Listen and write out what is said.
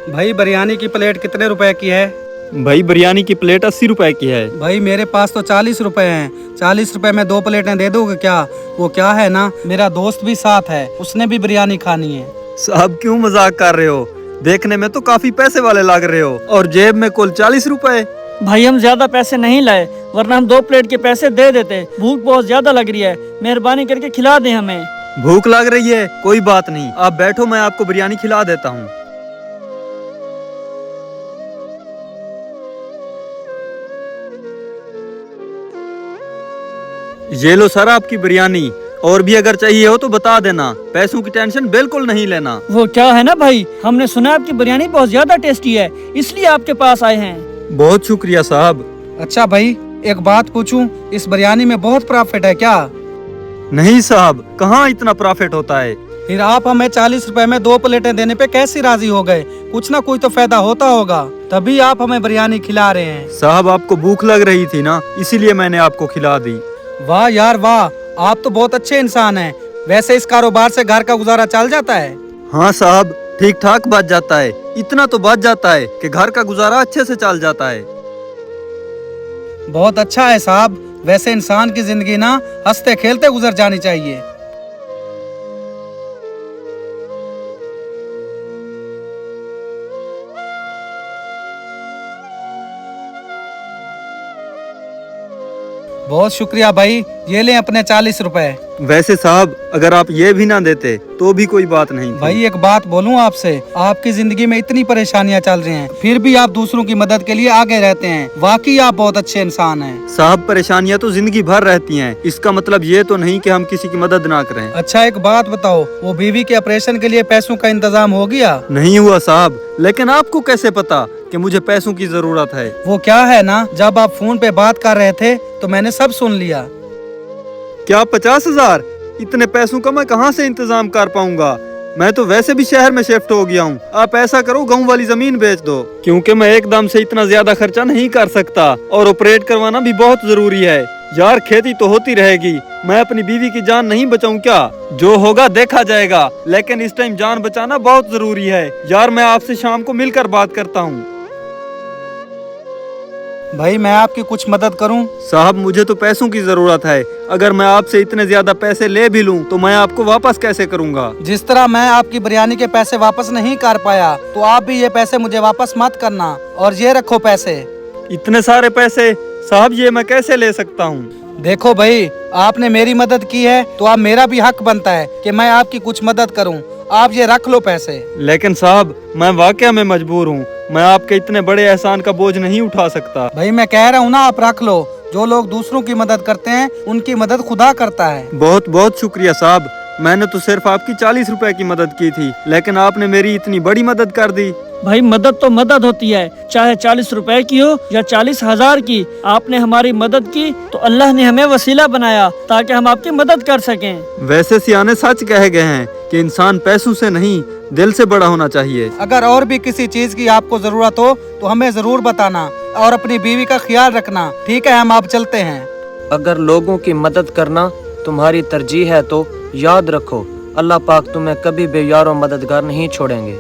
भाई बिरयानी की प्लेट कितने रुपए की है? भाई बिरयानी की प्लेट 80 रुपए की है। भाई मेरे पास तो 40 रुपए हैं। 40 रुपए में 2 प्लेटें दे दोगे क्या? वो क्या है ना, मेरा दोस्त भी साथ है, उसने भी बिरयानी खानी है। साहब क्यों मजाक कर रहे हो? देखने में तो काफी पैसे वाले लग रहे हो और जेब में कुल 40 रुपए। भाई हम ज्यादा पैसे नहीं लाए, वरना हम 2 प्लेट के पैसे दे देते। भूख बहुत ज्यादा लग रही है, मेहरबानी करके खिला दें हमें। भूख लग रही है? कोई बात नहीं, आप बैठो, मैं आपको बिरयानी खिला देता हूँ। ये लो सर आपकी बिरयानी, और भी अगर चाहिए हो तो बता देना, पैसों की टेंशन बिल्कुल नहीं लेना। वो क्या है ना भाई, हमने सुना आपकी बिरयानी बहुत ज्यादा टेस्टी है, इसलिए आपके पास आए हैं। बहुत शुक्रिया साहब। अच्छा भाई, एक बात पूछूं, इस बिरयानी में बहुत प्रॉफिट है क्या? नहीं साहब, कहाँ इतना प्रॉफिट होता है। फिर आप हमें 40 रुपए में 2 प्लेटें देने पे कैसे राजी हो गए? कुछ ना कुछ तो फायदा होता होगा, तभी आप हमें बिरयानी खिला रहे हैं। साहब आपको भूख लग रही थी ना, इसीलिए मैंने आपको खिला दी। वाह यार वाह, आप तो बहुत अच्छे इंसान हैं। वैसे इस कारोबार से घर का गुजारा चल जाता है? हाँ साहब, ठीक ठाक बच जाता है, इतना तो बच जाता है कि घर का गुजारा अच्छे से चल जाता है। बहुत अच्छा है साहब। वैसे इंसान की जिंदगी ना हंसते खेलते गुजर जानी चाहिए। बहुत शुक्रिया भाई, ये लें अपने 40 रुपए। वैसे साहब अगर आप ये भी ना देते तो भी कोई बात नहीं थी। भाई एक बात बोलूं आपसे, आपकी जिंदगी में इतनी परेशानियां चल रही हैं, फिर भी आप दूसरों की मदद के लिए आगे रहते हैं। वाकई आप बहुत अच्छे इंसान हैं। साहब परेशानियां तो जिंदगी भर रहती हैं, इसका मतलब ये तो नहीं कि हम किसी की मदद ना करें। अच्छा एक बात बताओ, वो बीवी के ऑपरेशन के लिए पैसों का इंतजाम हो गया? नहीं हुआ साहब, लेकिन आपको कैसे पता कि मुझे पैसों की जरूरत है? वो क्या है ना, जब आप फोन पे बात कर रहे थे तो मैंने सब सुन लिया। क्या 50,000? इतने पैसों का मैं कहाँ से इंतजाम कर पाऊंगा? मैं तो वैसे भी शहर में शिफ्ट हो गया हूँ। आप ऐसा करो, गाँव वाली जमीन बेच दो, क्योंकि मैं एकदम से इतना ज्यादा खर्चा नहीं कर सकता और ऑपरेट करवाना भी बहुत जरूरी है। यार खेती तो होती रहेगी, मैं अपनी बीवी की जान नहीं बचाऊं क्या? जो होगा देखा जाएगा, लेकिन इस टाइम जान बचाना बहुत जरूरी है। यार मैं आपसे शाम को मिलकर बात करता हूँ। भाई मैं आपकी कुछ मदद करूं? साहब मुझे तो पैसों की जरूरत है, अगर मैं आपसे इतने ज्यादा पैसे ले भी लूं तो मैं आपको वापस कैसे करूंगा? जिस तरह मैं आपकी बिरयानी के पैसे वापस नहीं कर पाया, तो आप भी ये पैसे मुझे वापस मत करना। और ये रखो पैसे। इतने सारे पैसे? साहब ये मैं कैसे ले सकता हूँ? देखो भाई, आपने मेरी मदद की है तो आप मेरा भी हक बनता है कि मैं आपकी कुछ मदद करूं। आप ये रख लो पैसे। लेकिन साहब मैं वाकई में मजबूर हूँ, मैं आपके इतने बड़े एहसान का बोझ नहीं उठा सकता। भाई मैं कह रहा हूँ ना, आप रख लो। जो लोग दूसरों की मदद करते हैं उनकी मदद खुदा करता है। बहुत बहुत शुक्रिया साहब, मैंने तो सिर्फ आपकी 40 रुपए की मदद की थी, लेकिन आपने मेरी इतनी बड़ी मदद कर दी। भाई मदद तो मदद होती है, चाहे 40 रुपए की हो या 40,000 की। आपने हमारी मदद की तो अल्लाह ने हमें वसीला बनाया ताकि हम आपकी मदद कर सकें। वैसे सियाने सच कहे गए हैं कि इंसान पैसों से नहीं दिल से बड़ा होना चाहिए। अगर और भी किसी चीज की आपको जरूरत हो तो हमें जरूर बताना, और अपनी बीवी का ख्याल रखना। ठीक है, हम आप चलते हैं। अगर लोगों की मदद करना तुम्हारी तरजीह है तो याद रखो, अल्लाह पाक तुम्हें कभी भी यारो मददगार नहीं छोड़ेंगे।